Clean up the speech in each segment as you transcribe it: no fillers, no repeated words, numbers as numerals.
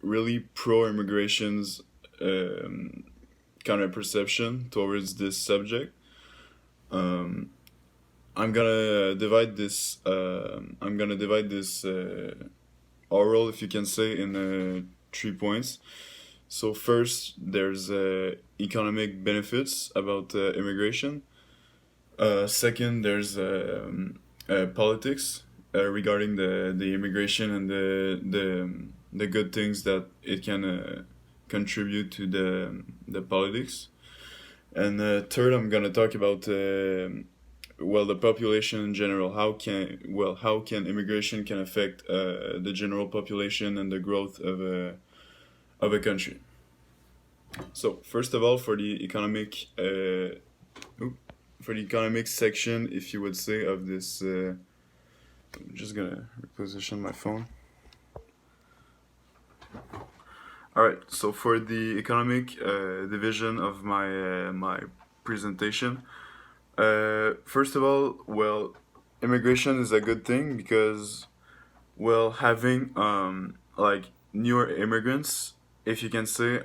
really pro-immigration's kind of perception towards this subject. Um, I'm gonna divide this oral, if you can say, in 3 points. So first, there's economic benefits about immigration. Second, there's politics regarding the immigration and the good things that it can contribute to the politics. And third, I'm gonna talk about the population in general. How can immigration can affect the general population and the growth of a country. So first of all, for the economic section, if you would say, of this, I'm just gonna reposition my phone. All right. So for the economic division of my presentation, first of all, immigration is a good thing because, having like newer immigrants, if you can say,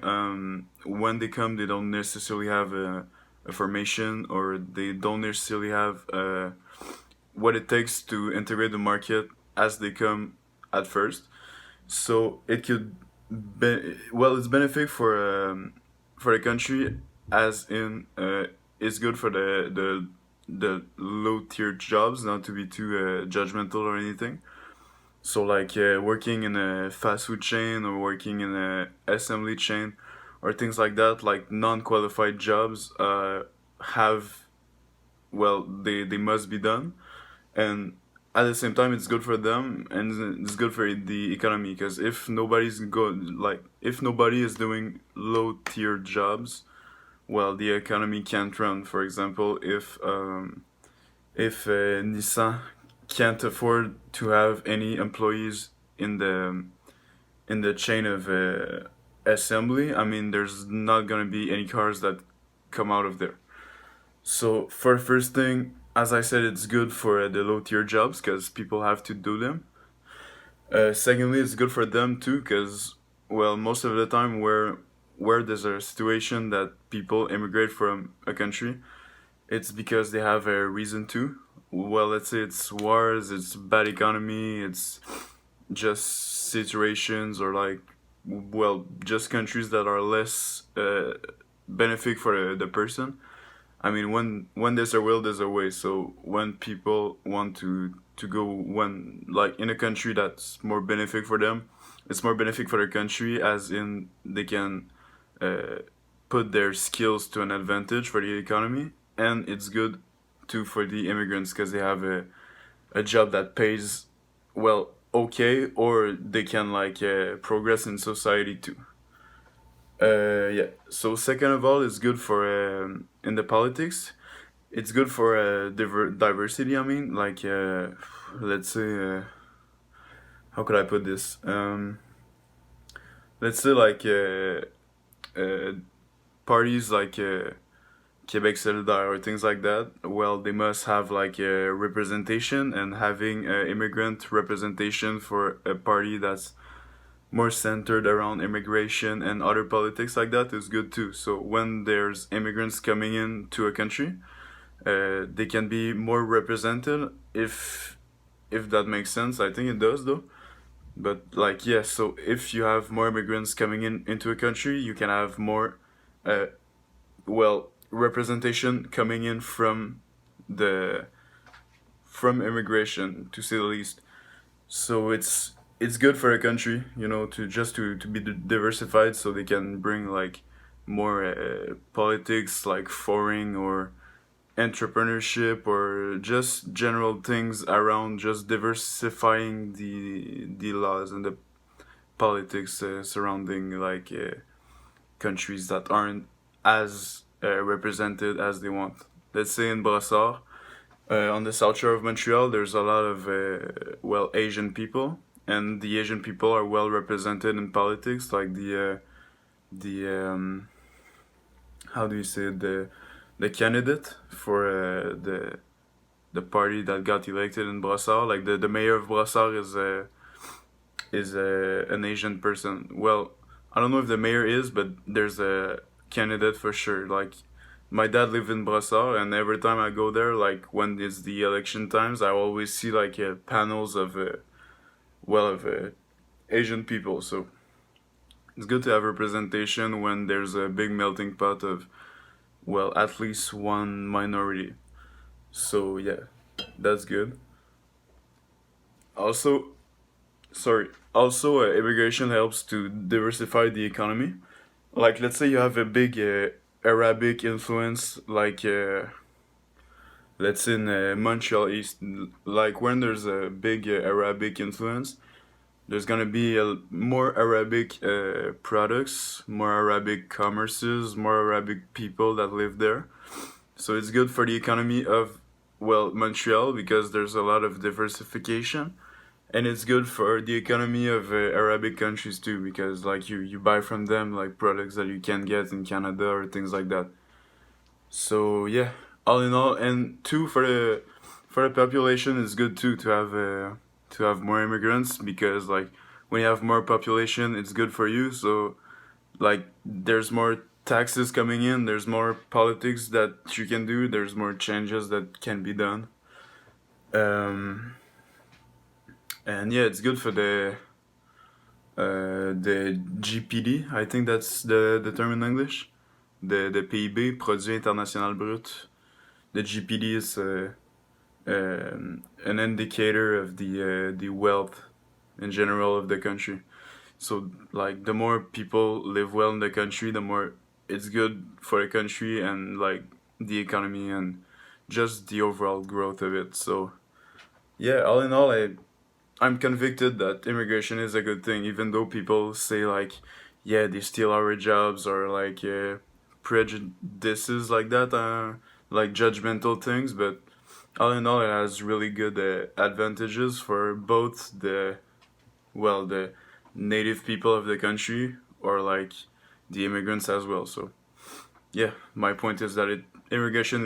when they come, they don't necessarily have a formation, or they don't necessarily have what it takes to integrate the market as they come at first. So it could it's benefit for the country, as in it's good for the low tier jobs, not to be too judgmental or anything. So like working in a fast food chain, or working in a assembly chain, or things like that, like non-qualified jobs have, they must be done. And at the same time, it's good for them, and it's good for the economy, because if nobody is doing low tier jobs, the economy can't run. For example, if Nissan can't afford to have any employees in the chain of assembly, I mean, there's not gonna be any cars that come out of there. So for first thing, as I said, it's good for the low tier jobs because people have to do them. Secondly, it's good for them too because, most of the time where there's a situation that people immigrate from a country, it's because they have a reason to. Let's say it's wars, it's bad economy, it's just situations, or like, just countries that are less benefit for the person. I mean, when there's a will, there's a way. So when people want to go, when like in a country that's more benefit for them, it's more benefit for their country, as in they can uh, put their skills to an advantage for the economy, and it's good too for the immigrants because they have a job that pays okay, or they can like progress in society too. Yeah. So second of all, it's good for in the politics. It's good for diversity. I mean, like let's say, how could I put this? Let's say like uh, parties like Quebec Solidaire or things like that. They must have like a representation, and having immigrant representation for a party that's more centered around immigration and other politics like that is good too. So when there's immigrants coming into a country, they can be more represented, if that makes sense. I think it does though. But like, yeah, so if you have more immigrants coming into a country, you can have more uh, representation coming in the from immigration, to say the least. So it's good for a country, to be diversified, so they can bring like more politics, like foreign or entrepreneurship, or just general things around just diversifying the laws and the politics surrounding like countries that aren't as represented as they want. Let's say in Brassard, on the south shore of Montreal, there's a lot of Asian people, and the Asian people are well represented in politics, like the how do you say it? The candidate for the party that got elected in Brassard, like the mayor of Brassard is an Asian person. Well, I don't know if the mayor is, but there's a candidate for sure. Like my dad lived in Brossard, and every time I go there, like when it's the election times, I always see like panels of Asian people. So it's good to have representation when there's a big melting pot of at least one minority. So yeah, that's good. Also, sorry. Also, immigration helps to diversify the economy. Like, let's say you have a big Arabic influence, like let's say in Montreal East. Like when there's a big Arabic influence, there's gonna be more Arabic products, more Arabic commerces, more Arabic people that live there. So it's good for the economy of Montreal because there's a lot of diversification, and it's good for the economy of Arabic countries too because like you buy from them like products that you can't get in Canada or things like that. So yeah, all in all, and two for the population, it's good too to have more immigrants because like when you have more population, it's good for you. So like there's more taxes coming in, there's more politics that you can do, there's more changes that can be done. Um, and yeah, it's good for the GPD. I think that's the term in English. The PIB, Produit International Brut. The GPD is an indicator of the wealth in general of the country. So like the more people live well in the country, the more it's good for the country and like the economy and just the overall growth of it. So yeah, all in all, I'm convicted that immigration is a good thing, even though people say like, yeah, they steal our jobs or like prejudices like that, like judgmental things. But all in all, it has really good advantages for both the native people of the country or like the immigrants as well. So yeah, my point is that immigration